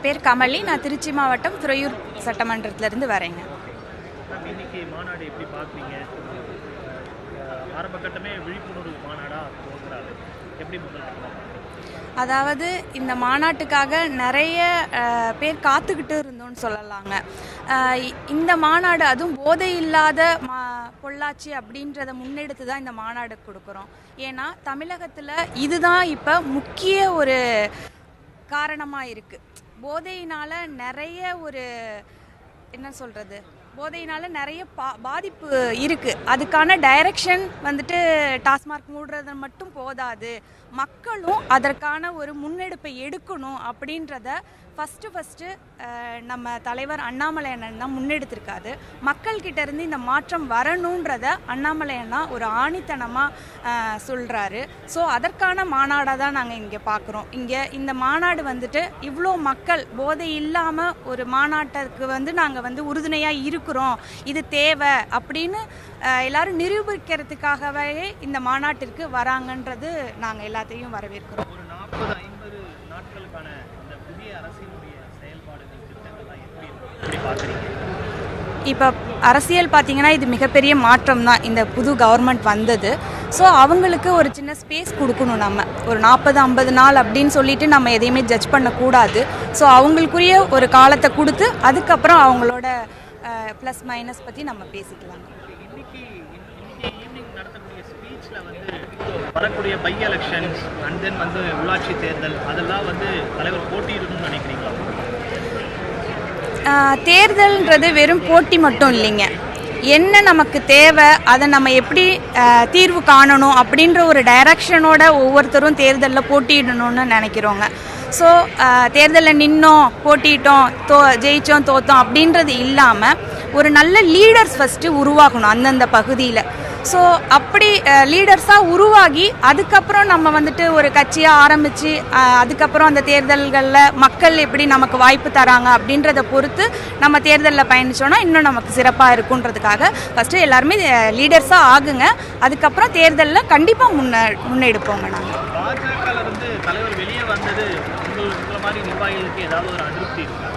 என் பேர் கமலி. நான் திருச்சி மாவட்டம் துறையூர் சட்டமன்றத்திலிருந்து வரேங்க. இன்னைக்கு மாநாடு எப்படி பார்க்குறீங்க? ஆரம்ப கட்டமே விழிப்புணர்வு மாநாடாக போகிறாரு, எப்படி முதல் கட்டமாக? அதாவது இந்த மாநாட்டுக்காக நிறைய பேர் காத்துக்கிட்டு இருந்தோன்னு சொல்லலாங்க. இந்த மாநாடு அதுவும் போதை இல்லாத பொள்ளாச்சி அப்படின்றத முன்னெடுத்து தான் இந்த மாநாடு கொடுக்குறோம். ஏன்னா தமிழகத்தில் இதுதான் இப்போ முக்கிய ஒரு காரணமாக இருக்குது. போதையினால் நிறைய ஒரு என்ன சொல்கிறது, போதையினால் நிறைய பாதிப்பு இருக்குது. அதுக்கான டைரக்ஷன் வந்துட்டு டாஸ்மார்க் மூடுறது மட்டும் போதாது, மக்களும் அதற்கான ஒரு முன்னெடுப்பை எடுக்கணும் அப்படின்றத ஃபஸ்ட்டு நம்ம தலைவர் அண்ணாமலை அண்ணன் தான் முன்னெடுத்திருக்காது. மக்கள்கிட்ட இருந்து இந்த மாற்றம் வரணுன்றத அண்ணாமலை அண்ணா ஒரு ஆணித்தனமாக சொல்கிறாரு. ஸோ அதற்கான மாநாடாக தான் நாங்கள் இங்கே பார்க்குறோம். இங்கே இந்த மாநாடு வந்துட்டு இவ்வளோ மக்கள் போதை இல்லாமல் ஒரு மாநாட்டுக்கு நாங்கள் உறுதுணையாக இருக்கிறோம், இது தேவை அப்படின்னு எல்லாரும் நிரூபிக்கிறதுக்காகவே இந்த மாநாட்டிற்கு வராங்கன்றது நாங்கள் எல்லாத்தையும் வரவேற்கிறோம். ஒரு 40-50 நாட்களுக்கான இந்த புதிய அரசினுடைய செயல்பாடுகள் திட்டங்கள்லாம் எப்படி பார்க்குறீங்க? இப்போ அரசியல் பார்த்திங்கன்னா இது மிகப்பெரிய மாற்றம் தான் இந்த புது கவர்மெண்ட் வந்தது. ஸோ அவங்களுக்கு ஒரு சின்ன ஸ்பேஸ் கொடுக்கணும். நம்ம ஒரு 40-50 நாள் அப்படின்னு சொல்லிட்டு நம்ம எதையுமே ஜட்ஜ் பண்ணக்கூடாது. ஸோ அவங்களுக்குரிய ஒரு காலத்தை கொடுத்து அதுக்கப்புறம் அவங்களோட ப்ளஸ் மைனஸ் பற்றி நம்ம பேசிக்கலாங்க. இன்னைக்கு ஈவினிங் நடத்தக்கூடிய ஸ்பீச்சில் வரக்கூடிய பை எலெக்ஷன்ஸ் அண்ட் தென் உள்ளாட்சி தேர்தல் அதெல்லாம் தலைவர் போட்டியிடணும்னு நினைக்கிறீங்களா? தேர்தல்ன்றது வெறும் போட்டி மட்டும் இல்லைங்க. என்ன நமக்கு தேவை, அதை நம்ம எப்படி தீர்வு காணணும் அப்படின்ற ஒரு டைரக்ஷனோட ஒவ்வொருத்தரும் தேர்தலில் போட்டியிடணும்னு நினைக்கிறோங்க. ஸோ தேர்தலில் நின்னோம், போட்டிட்டோம், ஜெயித்தோம், தோற்றோம் அப்படின்றது இல்லாமல் ஒரு நல்ல லீடர்ஸ் ஃபஸ்ட்டு உருவாகணும் அந்தந்த பகுதியில். ஸோ அப்படி லீடர்ஸாக உருவாகி அதுக்கப்புறம் நம்ம ஒரு கட்சியாக ஆரம்பித்து அதுக்கப்புறம் அந்த தேர்தல்களில் மக்கள் எப்படி நமக்கு வாய்ப்பு தராங்க அப்படின்றத பொறுத்து நம்ம தேர்தலில் பயணித்தோன்னா இன்னும் நமக்கு சிறப்பாக இருக்குன்றதுக்காக ஃபஸ்ட்டு எல்லாருமே லீடர்ஸாக ஆகுங்க. அதுக்கப்புறம் தேர்தலில் கண்டிப்பாக முன்னெடுப்போங்க. நாங்கள் தலைவர் வெளியே வந்தது உங்களை மாதிரி நிர்வாகிகளுக்கு ஏதாவது ஒரு அதிருப்தி இருக்கா?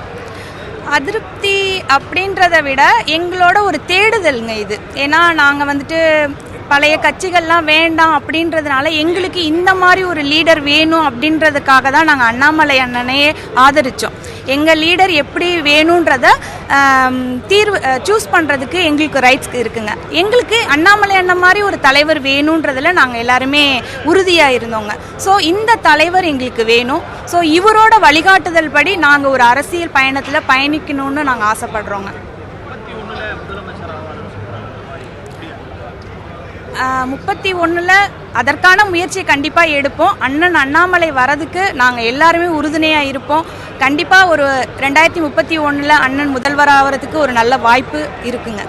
அதிருப்தி அப்படின்றத விட எங்களோட ஒரு தேடுதல்ங்க இது. ஏன்னா நாங்கள் பழைய கட்சிகள்லாம் வேண்டாம் அப்படின்றதுனால எங்களுக்கு இந்த மாதிரி ஒரு லீடர் வேணும் அப்படின்றதுக்காக தான் நாங்கள் அண்ணாமலை அண்ணனையே ஆதரித்தோம். எங்கள் லீடர் எப்படி வேணுன்றத சூஸ் பண்ணுறதுக்கு எங்களுக்கு ரைட்ஸ் இருக்குங்க. எங்களுக்கு அண்ணாமலை அண்ணன் மாதிரி ஒரு தலைவர் வேணுன்றதில் நாங்கள் எல்லாருமே உறுதியாக இருந்தோங்க. ஸோ இந்த தலைவர் எங்களுக்கு வேணும். ஸோ இவரோட வழிகாட்டுதல் படி நாங்கள் ஒரு அரசியல் பயணத்தில் பயணிக்கணும்னு நாங்கள் ஆசைப்படுறோங்க. 31 அதற்கான முயற்சியை கண்டிப்பாக எடுப்போம். அண்ணன் அண்ணாமலை வரதுக்கு நாங்கள் எல்லாருமே உறுதுணையாக இருப்போம். கண்டிப்பாக ஒரு 2031 அண்ணன் முதல்வராகிறதுக்கு ஒரு நல்ல வாய்ப்பு இருக்குங்க.